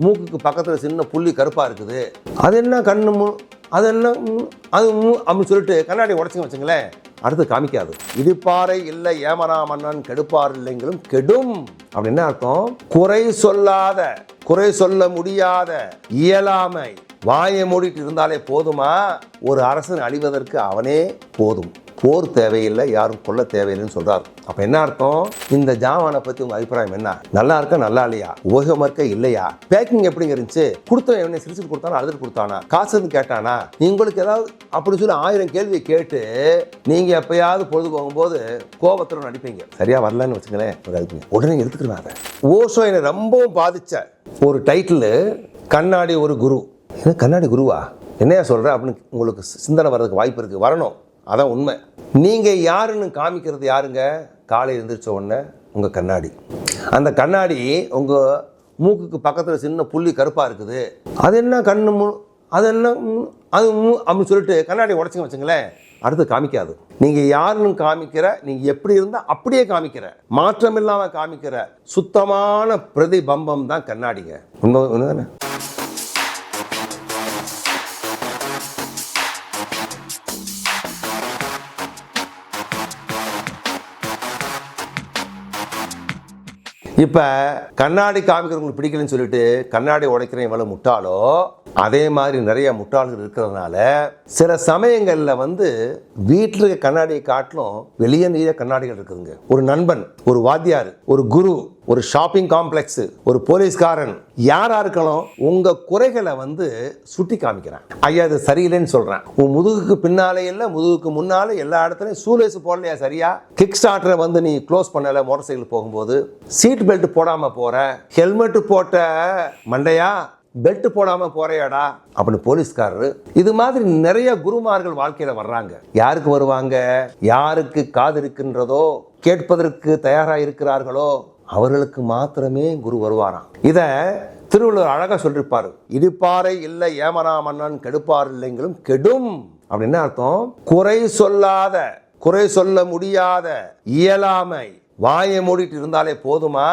மூக்குக்கு பக்கத்தில் சின்ன புள்ளி கருப்பாக இருக்குது, அது என்ன கண்ணு, அதெல்லாம் அது அப்படின்னு சொல்லிட்டு கண்ணாடி உடச்சிங்க வச்சுங்களேன், அடுத்து காமிக்காது. இடிப்பாறை இல்லை ஏமனா மன்னன் கெடுப்பார் இல்லைங்களும் கெடும் அப்படின்னு அர்த்தம். குறை சொல்லாத, குறை சொல்ல முடியாத இயலாமை, வாயை மூடிட்டு இருந்தாலே போதுமா, ஒரு அரசன் அழிவதற்கு அவனே போதும், போர் தேவையில்லை, யாரும் கொல்ல தேவையில்லைன்னு சொல்றாரு. அப்ப என்ன அர்த்தம்? இந்த ஜாமானை பத்தி உங்க அபிப்பிராயம் என்ன? நல்லா இருக்கா நல்லா இல்லையா, உபயோகமா இருக்க இல்லையா, பேக்கிங் எப்படிங்க இருந்துச்சு, கொடுத்தவன் என்ன சிரிச்சுட்டு கொடுத்தானா அழுதுட்டு கொடுத்தானா, காசுன்னு கேட்டானா, உங்களுக்கு ஏதாவது அப்படி சொல்லி 1000 கேள்வியை கேட்டு நீங்க எப்பயாவது பொழுது போகும்போது கோபத்துல நடிப்பீங்க. சரியா வரலன்னு வச்சுங்களேன், உடனே எடுத்துக்கிறாங்க. ஓஷோ என்னை ரொம்பவும் பாதிச்ச ஒரு டைட்டில், கண்ணாடி ஒரு குரு. என்ன கண்ணாடி குருவா, என்னையா சொல்ற அப்படின்னு உங்களுக்கு சிந்தனை வர்றதுக்கு வாய்ப்பு இருக்கு, வரணும். அதான் உண்மை. நீங்கள் யாருன்னு காமிக்கிறது யாருங்க? காலை எழுந்திரிச்ச உடனே உங்கள் கண்ணாடி. அந்த கண்ணாடி உங்கள் மூக்குக்கு பக்கத்தில் சின்ன புள்ளி கருப்பாக இருக்குது, அது என்ன கண்ணு, அதெல்லாம் அது அப்படின்னு சொல்லிட்டு கண்ணாடி உடச்சிங்க வச்சுங்களேன், அடுத்து காமிக்காது. நீங்கள் யாருன்னு காமிக்கிற, நீங்கள் எப்படி இருந்தால் அப்படியே காமிக்கிற, மாற்றம் இல்லாமல் காமிக்கிற சுத்தமான பிரதிபம்பம் தான் கண்ணாடிங்க. உண்மை. இப்போ கண்ணாடி காமிக்கிறவங்களுக்கு பிடிக்கலன்னு சொல்லிட்டு கண்ணாடி உடைக்கிறேன் இவ்வளவு முட்டாளோ, அதே மாதிரி நிறைய முட்டாள்கள் இருக்கிறதுனால சில சமயங்களில் வீட்டில் இருக்க கண்ணாடியை காட்டிலும் வெளியே நிறைய கண்ணாடிகள் இருக்குதுங்க. ஒரு நண்பன், ஒரு வாத்தியார், ஒரு குரு, ஒரு ஷாப்பிங் காம்ப்ளெக்ஸ், ஒரு போலீஸ்காரன், யாரா இருக்கலாம் உங்க குறைகளை சுட்டி காமிக்கிறான். ஐயா இது சரியில்லைன்னு சொல்றேன், உன் முதுகுக்கு பின்னாலே இல்லை முதுகுக்கு முன்னாலே எல்லா இடத்துலையும் சூலேஸ் போடலையா சரியா, கிக் ஸ்டார்டரை நீ க்ளோஸ் பண்ணல, மோட்டார் சைக்கிள் போகும்போது சீட் பெல்ட் போடாம போற, ஹெல்மெட் போட்ட மண்டையா பெல்ட் போடாம போறையாடா அப்படின்னு போலீஸ்காரரு. இது மாதிரி நிறைய குருமார்கள் வாழ்க்கையில வர்றாங்க. யாருக்கு வருவாங்க? யாருக்கு காது இருக்கின்றதோ, கேட்பதற்கு தயாராக இருக்கிறார்களோ அவர்களுக்கு மாத்திரமே குரு வருவாராம். இத திருவள்ளுவர் அழகா சொல்லிருப்பாரு, இடிப்பாறை இல்லை ஏமனா மன்னன் கெடுப்பார் இல்லைங்களும் கெடும் அப்படின்னு அர்த்தம். குறை சொல்லாத, குறை சொல்ல முடியாத இயலாமை, வாயை மூடிட்டு இருந்தாலே போதுமா,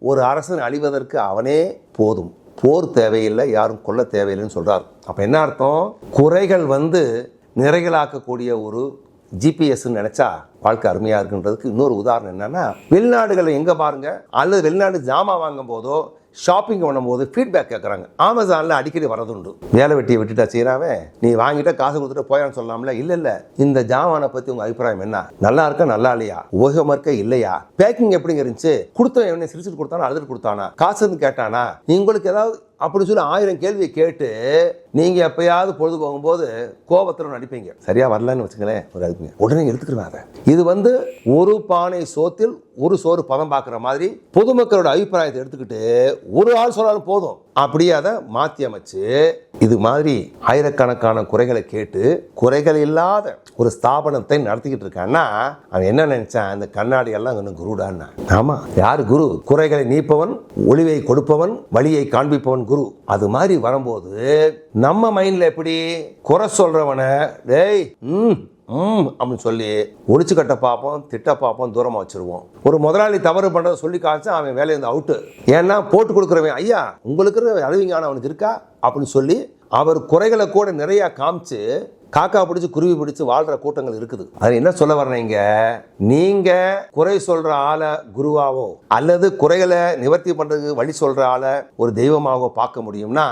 ஒரு அரசன் அழிவதற்கு அவனே போதும், போர் தேவையில்லை, யாரும் கொல்ல தேவையில்லைன்னு சொல்றாரு. அப்ப என்ன அர்த்தம்? குறைகள் நிறைகளாக்கக்கூடிய ஒரு ஜிபிஎஸ் நினைச்சா வாழ்க்கை அருமையா இருக்குன்றதுக்கு இன்னொரு உதாரணம் என்னன்னா, வெளிநாடுகளில் எங்க பாருங்க, அல்லது வெளிநாடு ஜாமான் வாங்கும் போதோ ஷாப்பிங் பண்ணும் போது ஃபீட்பேக் கேட்குறாங்க. அமேசானில் அடிக்கடி வரதுண்டு. வேலை வெட்டியை விட்டுட்டா செய்யறாவே, நீ வாங்கிட்ட காசு கொடுத்துட்டு போயான்னு சொல்லலாம்ல. இல்லை இந்த ஜாமானை பற்றி உங்கள் அபிப்பிராயம் என்ன, நல்லா இருக்கா நல்லா இல்லையா, உபயோகமாக இருக்க இல்லையா, பேக்கிங் எப்படிங்க இருந்துச்சு, கொடுத்தவன் என்ன சிரிச்சுட்டு கொடுத்தானா அழுதுட்டு கொடுத்தானா, காசுன்னு கேட்டானா, உங்களுக்கு ஏதாவது அப்படி சொல்லி 1000 கேள்வியை கேட்டு நீங்க எப்பயாவது பொழுது போகும்போது கோபத்தில் நடிப்பீங்க. சரியா வரலன்னு வச்சுங்களேன், உடனே எடுத்துக்கிறாங்க. இது ஒரு பானை சோத்தில் ஒரு சோறு பதம் பார்க்குற மாதிரி பொதுமக்களோட அபிப்பிராயத்தை எடுத்துக்கிட்டு ஒரு ஆள் சொன்னாலும் போதும், அப்படியே அதை மாற்றி அமைச்சு இது மாதிரி ஆயிரக்கணக்கான குறைகளை கேட்டு குறைகள் இல்லாத ஒரு ஸ்தாபனத்தை நடத்திக்கிட்டு இருக்கான்னா அவன் என்ன நினைச்சான், அந்த கண்ணாடி எல்லாம் குருடான்னா. ஆமா, யாரு குரு? குறைகளை நீப்பவன், ஒளிவை கொடுப்பவன், வழியை காண்பிப்பவன் குரு. அது மாதிரி வரும்போது நம்ம மைண்ட்ல எப்படி குறை சொல்றவனை டேய் அப்படின்னு சொல்லி ஒழிச்சு கட்ட பார்ப்போம், திட்ட பார்ப்போம், தூரமா வச்சிருவோம். ஒரு முதலாளி தவறு பண்றதை சொல்லி காய்ச்சா அவன் வேலையை அவுட்டு. ஏன்னா போட்டு கொடுக்குறவன் ஐயா உங்களுக்கு அறிவிங்கான அவனுக்கு இருக்கா அப்படின்னு சொல்லி அவர் குறைகளை கூட நிறைய காமிச்சு காக்கா பிடிச்சு குருவி பிடிச்சு வாழ்ற கூட்டங்கள் இருக்குது. அது என்ன சொல்ல வர்றீங்க, நீங்க குறை சொல்ற ஆளை குருவாவோ அல்லது குறைகளை நிவர்த்தி பண்றதுக்கு வழி சொல்ற ஆளை ஒரு தெய்வமாகவோ பார்க்க முடியும்னா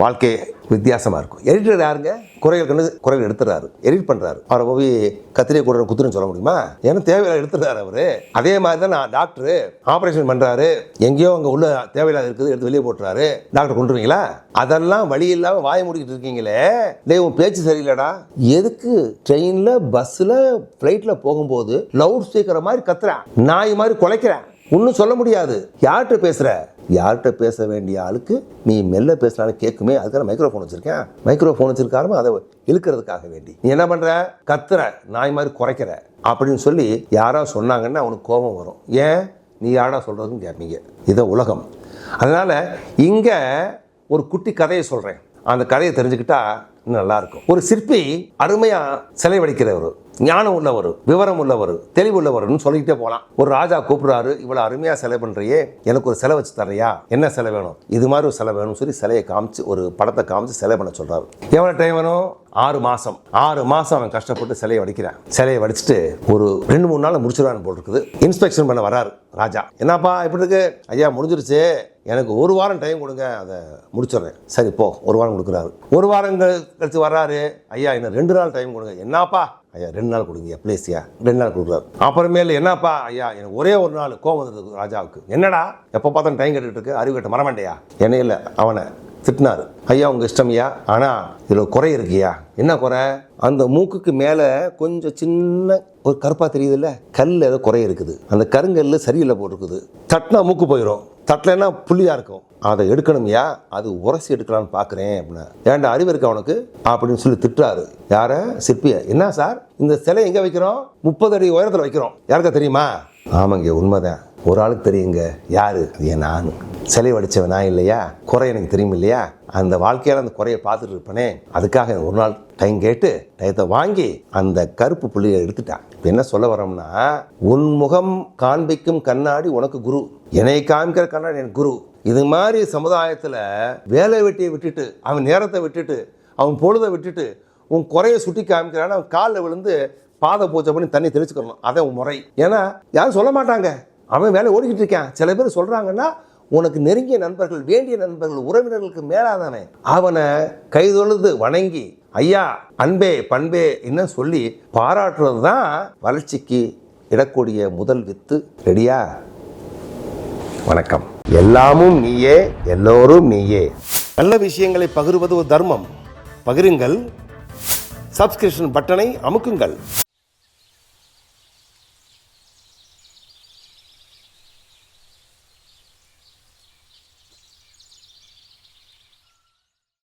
வாழ்க்கை வித்தியாசமா இருக்கும். எடிட்டர் யாருங்க? குறைகள் எடுத்துறாரு, எடிட் பண்றாரு. அவரை போய் கத்திரியை கூட குத்துன்னு சொல்ல முடியுமா? ஏன்னா தேவையில்லாத எடுத்துறாரு அவரு. அதே மாதிரி தான் நான் டாக்டர் ஆபரேஷன் பண்றாரு, எங்கேயோ அங்க உள்ள தேவையில்லாத இருக்குது எடுத்து வெளியே போட்டுறாரு, டாக்டர் கொண்டுருவீங்களா? அதெல்லாம் வழி இல்லாம வாய முடிக்கிட்டு இருக்கீங்களே, உன் பேச்சு சரியில்லடா. எதுக்கு ட்ரெயின்ல பஸ்ல பிளைட்ல போகும்போது லவுட் ஸ்பீக்கர் மாதிரி கத்துறேன், நாய் மாதிரி குலைக்கிறேன், ஒன்னும் சொல்ல முடியாது. யார்கிட்ட பேசுற? யார்கிட்ட பேச வேண்டிய ஆளுக்கு நீ மெல்ல பேசலான்னு கேட்குமே, அதுக்காக மைக்ரோஃபோன் வச்சிருக்கேன். மைக்ரோஃபோன் வச்சிருக்காருமா அதை இழுக்கிறதுக்காக வேண்டி நீ என்ன பண்ற, கத்துற, நாய் மாதிரி குறைக்கிற அப்படின்னு சொல்லி யாராவது சொன்னாங்கன்னா அவனுக்கு கோபம் வரும். ஏன் நீ யாரா சொல்றதுன்னு கேட்பீங்க. இதை உலகம். அதனால இங்க ஒரு குட்டி கதையை சொல்றேன், அந்த கதையை தெரிஞ்சுக்கிட்டா நல்லா இருக்கும். ஒரு சிற்பி அருமையா சிலை வடிக்கிறவர். ஞானம் உள்ளவர், விவரம் உள்ளவர், தெளிவு உள்ளவர்னு சொல்லிக்கிட்டே போகலாம். ஒரு ராஜா கூப்பிடுறாரு, இவ்வளோ அருமையாக சிலை பண்ணுறியே, எனக்கு ஒரு சிலை வச்சு தரையா, என்ன சிலை வேணும், இது மாதிரி ஒரு சிலை வேணும்னு சொல்லி சிலையை காமிச்சு, ஒரு படத்தை காமிச்சு சிலை பண்ண சொல்கிறாரு. எவ்வளோ டைம் வேணும்? 6 மாதம். 6 மாதம் அவன் கஷ்டப்பட்டு சிலையை வடிக்கிறான். சிலையை வடிச்சுட்டு ஒரு 2-3 நாள் முடிச்சிடுவான்னு போட்டிருக்குது. இன்ஸ்பெக்ஷன் பண்ண வராரு ராஜா. என்னப்பா இப்படி இருக்கு? ஐயா முடிஞ்சிருச்சு, எனக்கு 1 வாரம் டைம் கொடுங்க, அதை முடிச்சிடுறேன். சரி போ, 1 வாரம் கொடுக்குறாரு. 1 வாரம் கழிச்சு வர்றாரு. ஐயா இன்னும் 2 நாள் டைம் கொடுங்க. என்னப்பா? ஐயா 2 நாள் கொடுங்க ப்ளீஸ்யா. 2 நாள் கொடுக்குறாரு. அப்புறமேல என்னப்பா? ஐயா எனக்கு ஒரே 1 நாள். கோவம் வந்தது ராஜாவுக்கு. என்னடா எப்போ பார்த்தாலும் டைம் கேட்டுட்டு இருக்கு, அறிவு கட்ட மரமாண்டையா? என்ன இல்லை, அவனை திட்டினாரு. ஐயா உங்கள் இஷ்டம்யா, ஆனால் இதில் குறை இருக்கியா. என்ன குறை? அந்த மூக்குக்கு மேலே கொஞ்சம் சின்ன ஒரு கருப்பாக தெரியுதுல்ல, கல் ஏதோ குறை இருக்குது. அந்த கருங்கல் சரியில்லை போட்டிருக்குது. தட்டினா மூக்கு போயிடும், தட்டலைன்னா புள்ளியாக இருக்கும். அதை எடுக்கணும்யா, அது உரசி எடுக்கலான்னு பார்க்குறேன் அப்படின்னா. ஏன்டா அறிவு இருக்கு அவனுக்கு அப்படின்னு சொல்லி திட்டுறாரு. யார? சிற்பிய. என்ன சார் இந்த சிலை எங்கே வைக்கிறோம்? 30 அடி உயரத்தில் வைக்கிறோம். யாருக்கா தெரியுமா? ஆமாங்க உண்மைதான். ஒரு ஆளுக்கு தெரியுங்க. யாரு? ஏன் நான் சிலை வடித்தவன் நான் இல்லையா? குறை எனக்கு தெரியும் இல்லையா? அந்த வாழ்க்கையால் அந்த குறையை பார்த்துட்டு இருப்பேனே, அதுக்காக 1 நாள் டைம் கேட்டு டயத்தை வாங்கி அந்த கருப்பு புள்ளியை எடுத்துட்டான். இப்போ என்ன சொல்ல வரோம்னா, உன் முகம் காண்பிக்கும் கண்ணாடி உனக்கு குரு, என்னை காமிக்கிற கண்ணாடி எனக்கு குரு. இது மாதிரி சமுதாயத்தில் வேலை வெட்டியை விட்டுட்டு, அவன் நேரத்தை விட்டுட்டு, அவன் பொழுதை விட்டுட்டு, உன் குறையை சுட்டி காமிக்கிறான்னு அவன் காலில் விழுந்து பாதை பூஜை பண்ணி தண்ணி தெளிச்சுக்கணும். அதான் உன் முறை. ஏன்னா யாரும் சொல்ல மாட்டாங்க, அவன் வேலை ஓடிக்கிட்டு இருக்கான். சில பேர் சொல்கிறாங்கன்னா, உனக்கு நெருங்கிய நண்பர்கள், வேண்டிய நண்பர்கள், உறவினர்களுக்கு மேலாதவன், அவனை கைதொழுது வணங்கி ஐயா அன்பே பண்பே என்ன சொல்லி பாராட்டுறது தான் வளர்ச்சிக்கு இடக்கூடிய முதல் வித்து. ரெடியா? வணக்கம். எல்லாமும் நீயே, எல்லோரும் நீயே. நல்ல விஷயங்களை பகிர்வது ஒரு தர்மம். பகிருங்கள். சப்ஸ்கிரிப்ஷன் பட்டனை அமுக்குங்கள்.